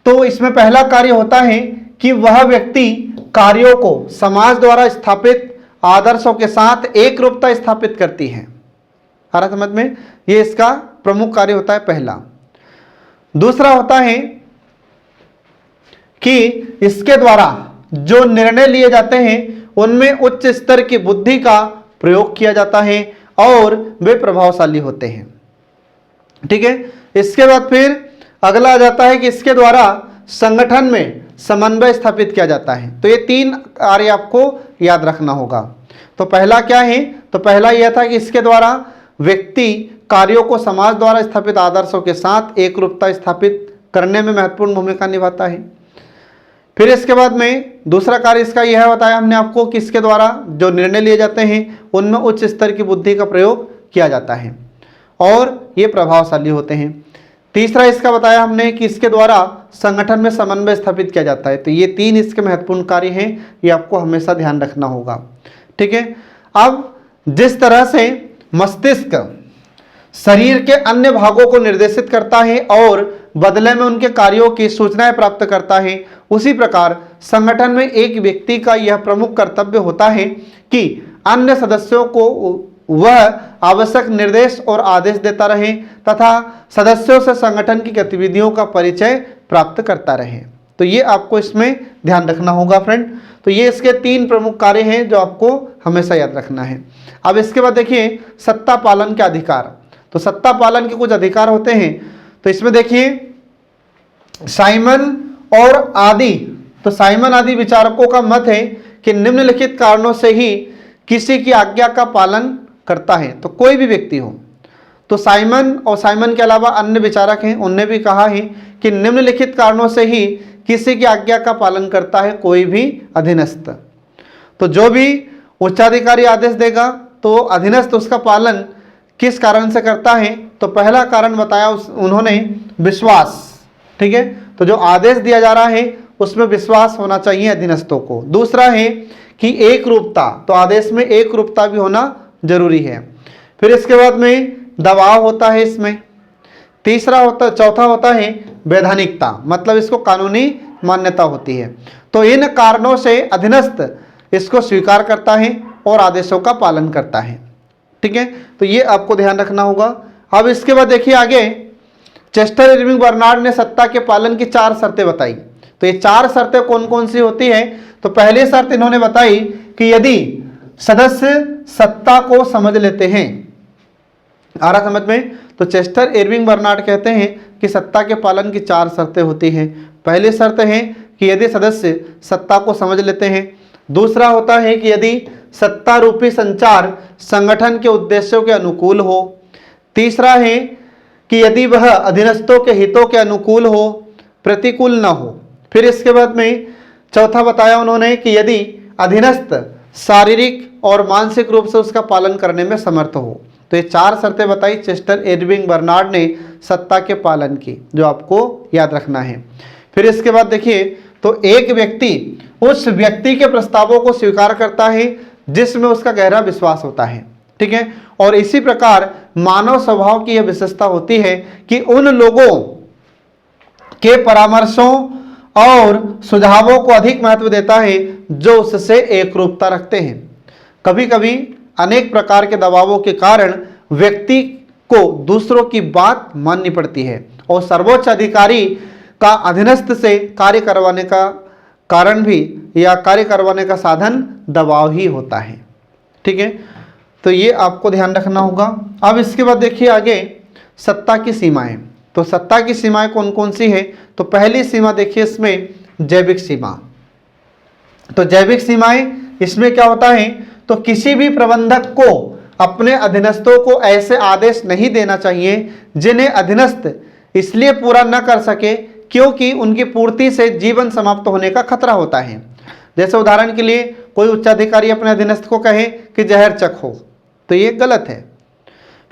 तो इसमें पहला कार्य होता है कि वह व्यक्ति कार्यों को समाज द्वारा स्थापित आदर्शों के साथ एक रूपता स्थापित करती है। आ रहा समझ में? ये इसका प्रमुख कार्य होता है पहला। दूसरा होता है कि इसके द्वारा जो निर्णय लिए जाते हैं उनमें उच्च स्तर की बुद्धि का प्रयोग किया जाता है और वे प्रभावशाली होते हैं। ठीक है, इसके बाद फिर अगला आ जाता है कि इसके द्वारा संगठन में समन्वय स्थापित किया जाता है। तो ये 3 कार्य आपको याद रखना होगा। तो पहला क्या है? तो पहला यह था कि इसके द्वारा व्यक्ति कार्यों को समाज द्वारा स्थापित आदर्शों के साथ एक रूपता स्थापित करने में महत्वपूर्ण भूमिका निभाता है। फिर इसके बाद में दूसरा कार्य इसका यह बताया हमने आपको कि इसके द्वारा जो निर्णय लिए जाते हैं उनमें उच्च स्तर की बुद्धि का प्रयोग किया जाता है और ये प्रभावशाली होते हैं। तीसरा इसका बताया हमने कि इसके द्वारा संगठन में समन्वय स्थापित किया जाता है। तो ये 3 इसके महत्वपूर्ण कार्य हैं, ये आपको हमेशा ध्यान रखना होगा। ठीक है, अब जिस तरह से मस्तिष्क शरीर के अन्य भागों को निर्देशित करता है और बदले में उनके कार्यों की सूचनाएं प्राप्त करता है, उसी प्रकार संगठन में एक व्यक्ति का यह प्रमुख कर्तव्य होता है कि अन्य सदस्यों को वह आवश्यक निर्देश और आदेश देता रहे तथा सदस्यों से संगठन की गतिविधियों का परिचय प्राप्त करता रहे। तो ये आपको इसमें ध्यान रखना होगा फ्रेंड। तो ये इसके 3 प्रमुख कार्य हैं जो आपको हमेशा याद रखना है। अब इसके बाद देखिए सत्ता पालन के अधिकार। तो सत्ता पालन के कुछ अधिकार होते हैं। तो इसमें देखिए साइमन और आदि, तो साइमन आदि विचारकों का मत है कि निम्नलिखित कारणों से ही किसी की आज्ञा का पालन करता है। तो कोई भी व्यक्ति हो, तो साइमन और साइमन के अलावा अन्य विचारक हैं, उनने भी कहा है कि निम्नलिखित कारणों से ही किसी की आज्ञा का पालन करता है कोई भी अधीनस्थ। तो जो भी उच्चाधिकारी आदेश देगा तो अधीनस्थ उसका पालन किस कारण से करता है? तो पहला कारण बताया उन्होंने विश्वास। ठीक है, तो जो आदेश दिया जा रहा है उसमें विश्वास होना चाहिए अधीनस्थों को। दूसरा है कि एक रूपता, तो आदेश में एक रूपता भी होना जरूरी है। फिर इसके बाद में दबाव होता है इसमें। चौथा होता है वैधानिकता, मतलब इसको कानूनी मान्यता होती है। तो इन कारणों से अधीनस्थ इसको स्वीकार करता है और आदेशों का पालन करता है। ठीक है, तो ये आपको ध्यान रखना होगा। अब इसके बाद देखिए आगे चेस्टर इरविंग बर्नार्ड ने सत्ता के पालन की 4 शर्तें बताई। तो ये 4 शर्तें कौन कौन सी होती है? तो पहली शर्त इन्होंने बताई कि यदि सदस्य सत्ता को समझ लेते हैं। आ रहा समझ में? तो चेस्टर इरविंग बर्नार्ड कहते हैं कि सत्ता के पालन की 4 शर्तें होती हैं। पहली शर्त है कि यदि सदस्य सत्ता को समझ लेते हैं। दूसरा होता है कि यदि सत्ता रूपी संचार संगठन के उद्देश्यों के अनुकूल हो। तीसरा है कि यदि वह अधीनस्थों के हितों के अनुकूल हो, प्रतिकूल न हो। फिर इसके बाद में चौथा बताया उन्होंने कि यदि अधीनस्थ शारीरिक और मानसिक रूप से उसका पालन करने में समर्थ हो। तो ये 4 शर्तें बताई चेस्टर एडविन बर्नार्ड ने सत्ता के पालन की, जो आपको याद रखना है। फिर इसके बाद देखिए, तो एक व्यक्ति उस व्यक्ति के प्रस्तावों को स्वीकार करता है जिसमें उसका गहरा विश्वास होता है, ठीक है। और इसी प्रकार मानव स्वभाव की यह विशेषता होती है कि उन लोगों के परामर्शों और सुझावों को अधिक महत्व देता है जो उससे एकरूपता रखते हैं। कभी कभी अनेक प्रकार के दबावों के कारण व्यक्ति को दूसरों की बात माननी पड़ती है और सर्वोच्च अधिकारी का अधीनस्थ से कार्य करवाने का कारण भी या कार्य करवाने का साधन दबाव ही होता है, ठीक है। तो ये आपको ध्यान रखना होगा। अब इसके बाद देखिए आगे सत्ता की सीमाएं। तो सत्ता की सीमाएं कौन कौन सी है? तो पहली सीमा देखिए इसमें जैविक सीमा। तो जैविक सीमाएं इसमें क्या होता है? तो किसी भी प्रबंधक को अपने अधीनस्थों को ऐसे आदेश नहीं देना चाहिए जिन्हें अधीनस्थ इसलिए पूरा न कर सके क्योंकि उनकी पूर्ति से जीवन समाप्त होने का खतरा होता है। जैसे उदाहरण के लिए कोई उच्चाधिकारी अपने अधीनस्थ को कहे कि जहर चखो, तो ये गलत है।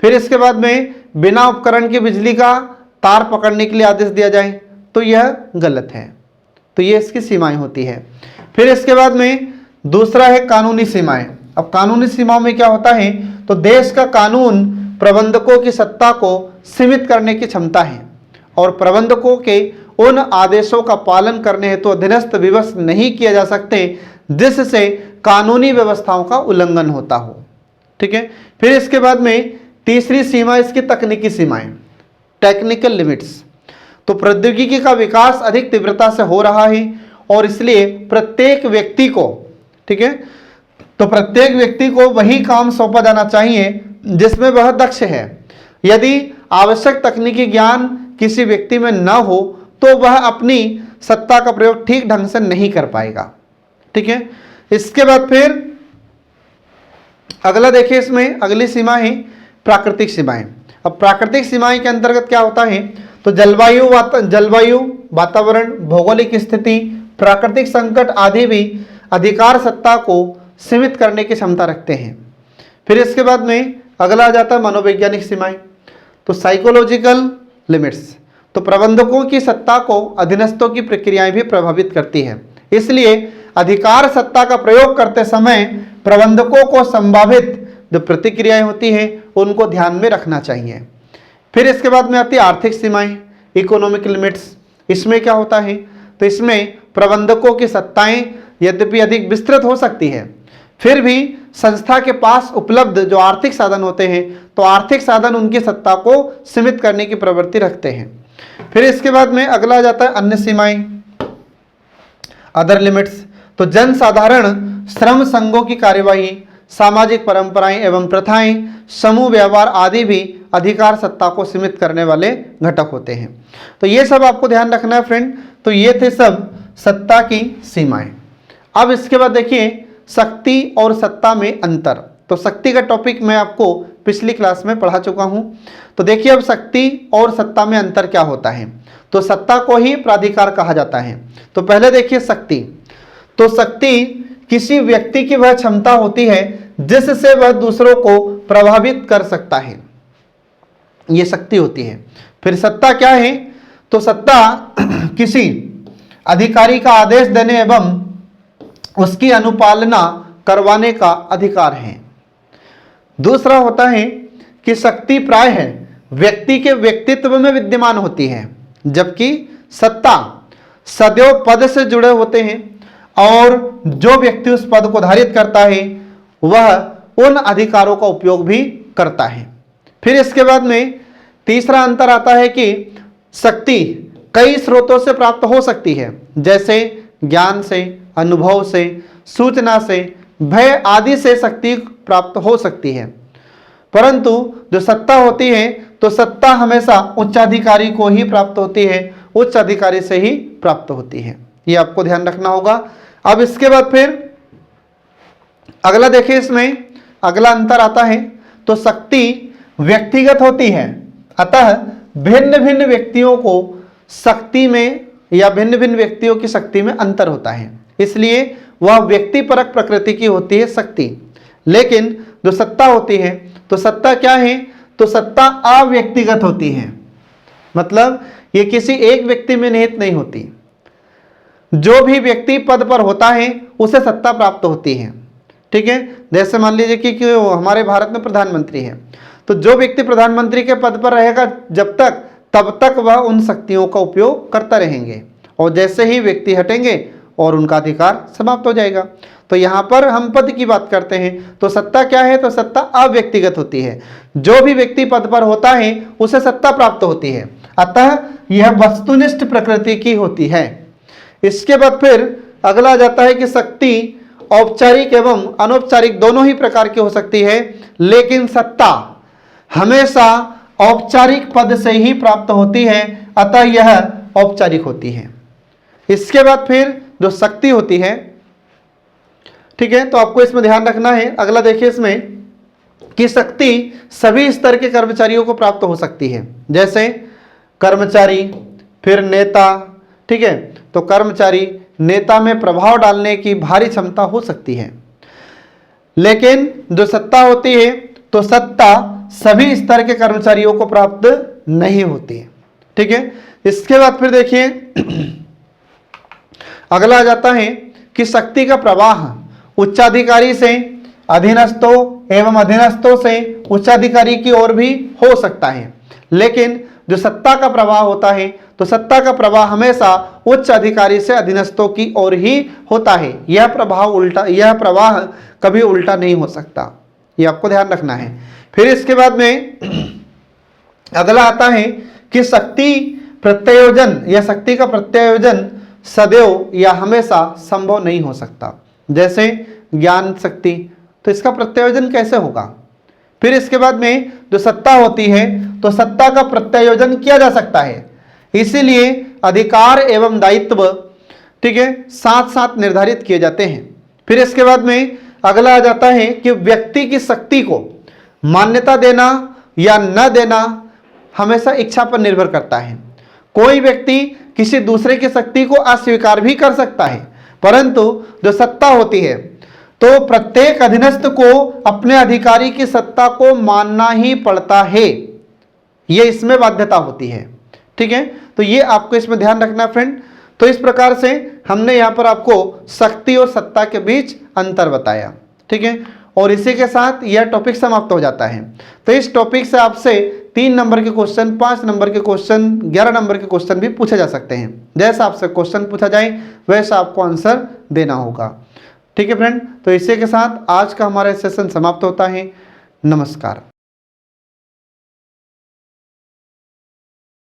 फिर इसके बाद में बिना उपकरण के बिजली का तार पकड़ने के लिए आदेश दिया जाए, तो यह गलत है। तो ये इसकी सीमाएं होती है। फिर इसके बाद में दूसरा है कानूनी सीमाएं। अब कानूनी सीमाओं में क्या होता है? तो देश का कानून प्रबंधकों की सत्ता को सीमित करने की क्षमता है और प्रबंधकों के उन आदेशों का पालन करने हेतु अधीनस्थ विवश नहीं किया जा सकते जिससे कानूनी व्यवस्थाओं का उल्लंघन होता हो, ठीक है। फिर इसके बाद में तीसरी सीमा इसकी तकनीकी सीमाएं, टेक्निकल लिमिट्स। तो प्रौद्योगिकी का विकास अधिक तीव्रता से हो रहा है और इसलिए प्रत्येक व्यक्ति को, ठीक है, तो प्रत्येक व्यक्ति को वही काम सौंपा जाना चाहिए जिसमें वह दक्ष है। यदि आवश्यक तकनीकी ज्ञान किसी व्यक्ति में न हो तो वह अपनी सत्ता का प्रयोग ठीक ढंग से नहीं कर पाएगा, ठीक है। इसके बाद फिर अगला देखिए, इसमें अगली सीमा है प्राकृतिक सीमाएं। अब प्राकृतिक सीमाएं के अंतर्गत क्या होता है? तो जलवायु, वातावरण, भौगोलिक स्थिति, प्राकृतिक संकट आदि भी अधिकार सत्ता को सीमित करने की क्षमता रखते हैं। फिर इसके बाद में अगला आ जाता है मनोवैज्ञानिक सीमाएं। तो साइकोलॉजिकल लिमिट्स। तो प्रबंधकों की सत्ता को अधीनस्थों की प्रक्रियाएं भी प्रभावित करती है, इसलिए अधिकार सत्ता का प्रयोग करते समय प्रबंधकों को संभावित जो प्रतिक्रियाएं होती हैं उनको ध्यान में रखना चाहिए। फिर इसके बाद में आती है आर्थिक सीमाएं, इकोनॉमिक लिमिट्स। इसमें क्या होता है? तो इसमें प्रबंधकों की सत्ताएं यद्यपि अधिक विस्तृत हो सकती है, फिर भी संस्था के पास उपलब्ध जो आर्थिक साधन होते हैं तो आर्थिक साधन उनकी सत्ता को सीमित करने की प्रवृत्ति रखते हैं। फिर इसके बाद में अगला आ जाता है अन्य सीमाएं, अदर लिमिट्स। तो जन साधारण श्रम संघों की कार्यवाही, सामाजिक परंपराएं एवं प्रथाएं, समूह व्यवहार आदि भी अधिकार सत्ता को सीमित करने वाले घटक होते हैं। तो ये सब आपको ध्यान रखना है फ्रेंड। तो ये थे सब सत्ता की सीमाएं। अब इसके बाद देखिए शक्ति और सत्ता में अंतर। तो शक्ति का टॉपिक मैं आपको पिछली क्लास में पढ़ा चुका हूं। तो देखिए अब शक्ति और सत्ता में अंतर क्या होता है। तो सत्ता को ही प्राधिकार कहा जाता है। तो पहले देखिए शक्ति। तो शक्ति किसी व्यक्ति की वह क्षमता होती है जिससे वह दूसरों को प्रभावित कर सकता है, ये शक्ति होती है। फिर सत्ता क्या है? तो सत्ता किसी अधिकारी का आदेश देने एवं उसकी अनुपालना करवाने का अधिकार है। दूसरा होता है कि शक्ति प्राय है व्यक्ति के व्यक्तित्व में विद्यमान होती है, जबकि सत्ता सदैव पद से जुड़े होते हैं और जो व्यक्ति उस पद को धारित करता है वह उन अधिकारों का उपयोग भी करता है। फिर इसके बाद में तीसरा अंतर आता है कि शक्ति कई स्रोतों से प्राप्त हो सकती है, जैसे ज्ञान से, अनुभव से, सूचना से, भय आदि से शक्ति प्राप्त हो सकती है। परंतु जो सत्ता होती है तो सत्ता हमेशा उच्चाधिकारी को ही प्राप्त होती है, उच्च अधिकारी से ही प्राप्त होती है। ये आपको ध्यान रखना होगा। अब इसके बाद फिर अगला देखिए, इसमें अगला अंतर आता है। तो शक्ति व्यक्तिगत होती है, अतः भिन्न भिन्न व्यक्तियों को शक्ति में या भिन्न भिन्न व्यक्तियों की शक्ति में अंतर होता है, इसलिए वह व्यक्तिपरक प्रकृति की होती है शक्ति। लेकिन जो सत्ता होती है, तो सत्ता क्या है, तो सत्ता अव्यक्तिगत होती है, मतलब ये किसी एक व्यक्ति में निहित नहीं होती। जो भी व्यक्ति पद पर होता है उसे सत्ता प्राप्त होती है। ठीक है, जैसे मान लीजिए कि हमारे भारत में प्रधानमंत्री है, तो जो व्यक्ति प्रधानमंत्री के पद पर रहेगा जब तक, तब तक वह उन शक्तियों का उपयोग करता रहेंगे, और जैसे ही व्यक्ति हटेंगे और उनका अधिकार समाप्त हो जाएगा। तो यहाँ पर हम पद की बात करते हैं, तो सत्ता क्या है, तो सत्ता अव्यक्तिगत होती है। जो भी व्यक्ति पद पर होता है उसे सत्ता प्राप्त होती है, अतः यह वस्तुनिष्ठ प्रकृति की होती है। इसके बाद फिर अगला आ जाता है कि शक्ति औपचारिक एवं अनौपचारिक दोनों ही प्रकार की हो सकती है, लेकिन सत्ता हमेशा औपचारिक पद से ही प्राप्त होती है, अतः यह औपचारिक होती है। इसके बाद फिर जो शक्ति होती है, ठीक है, तो आपको इसमें ध्यान रखना है। अगला देखिए इसमें कि शक्ति सभी स्तर के कर्मचारियों को प्राप्त हो सकती है, जैसे कर्मचारी, फिर नेता। ठीक है, तो कर्मचारी, नेता में प्रभाव डालने की भारी क्षमता हो सकती है। लेकिन जो सत्ता होती है, तो सत्ता सभी स्तर के कर्मचारियों को प्राप्त नहीं होती है। ठीक है, इसके बाद फिर देखिए अगला आ जाता है कि शक्ति का प्रवाह उच्चाधिकारी से अधीनस्थों एवं अधीनस्थों से उच्चाधिकारी की ओर भी हो सकता है। लेकिन जो सत्ता का प्रवाह होता है, तो सत्ता का प्रवाह हमेशा उच्च अधिकारी से अधीनस्थों की ओर ही होता है। यह प्रवाह कभी उल्टा नहीं हो सकता, यह आपको ध्यान रखना है। फिर इसके बाद में अगला आता है कि शक्ति प्रत्यायोजन या शक्ति का प्रत्यायोजन सदैव या हमेशा संभव नहीं हो सकता। जैसे ज्ञान शक्ति, तो इसका प्रत्यायोजन कैसे होगा। फिर इसके बाद में जो सत्ता होती है, तो सत्ता का प्रत्यायोजन किया जा सकता है, इसीलिए अधिकार एवं दायित्व, ठीक है, साथ साथ निर्धारित किए जाते हैं। फिर इसके बाद में अगला आ जाता है कि व्यक्ति की शक्ति को मान्यता देना या न देना हमेशा इच्छा पर निर्भर करता है। कोई व्यक्ति किसी दूसरे की शक्ति को अस्वीकार भी कर सकता है, परंतु जो सत्ता होती है, तो प्रत्येक अधीनस्थ को अपने अधिकारी की सत्ता को मानना ही पड़ता है, ये इसमें बाध्यता होती है। ठीक है, तो ये आपको इसमें ध्यान रखना फ्रेंड। तो इस प्रकार से हमने यहाँ पर आपको शक्ति और सत्ता के बीच अंतर बताया। ठीक है, और इसी के साथ यह टॉपिक समाप्त हो जाता है। तो इस टॉपिक से आपसे 3 नंबर के क्वेश्चन, 5 नंबर के क्वेश्चन, 11 नंबर के क्वेश्चन भी पूछे जा सकते हैं। जैसा आपसे क्वेश्चन पूछा जाए वैसा आपको आंसर देना होगा। ठीक है फ्रेंड, तो इसी के साथ आज का हमारा सेशन समाप्त होता है। नमस्कार।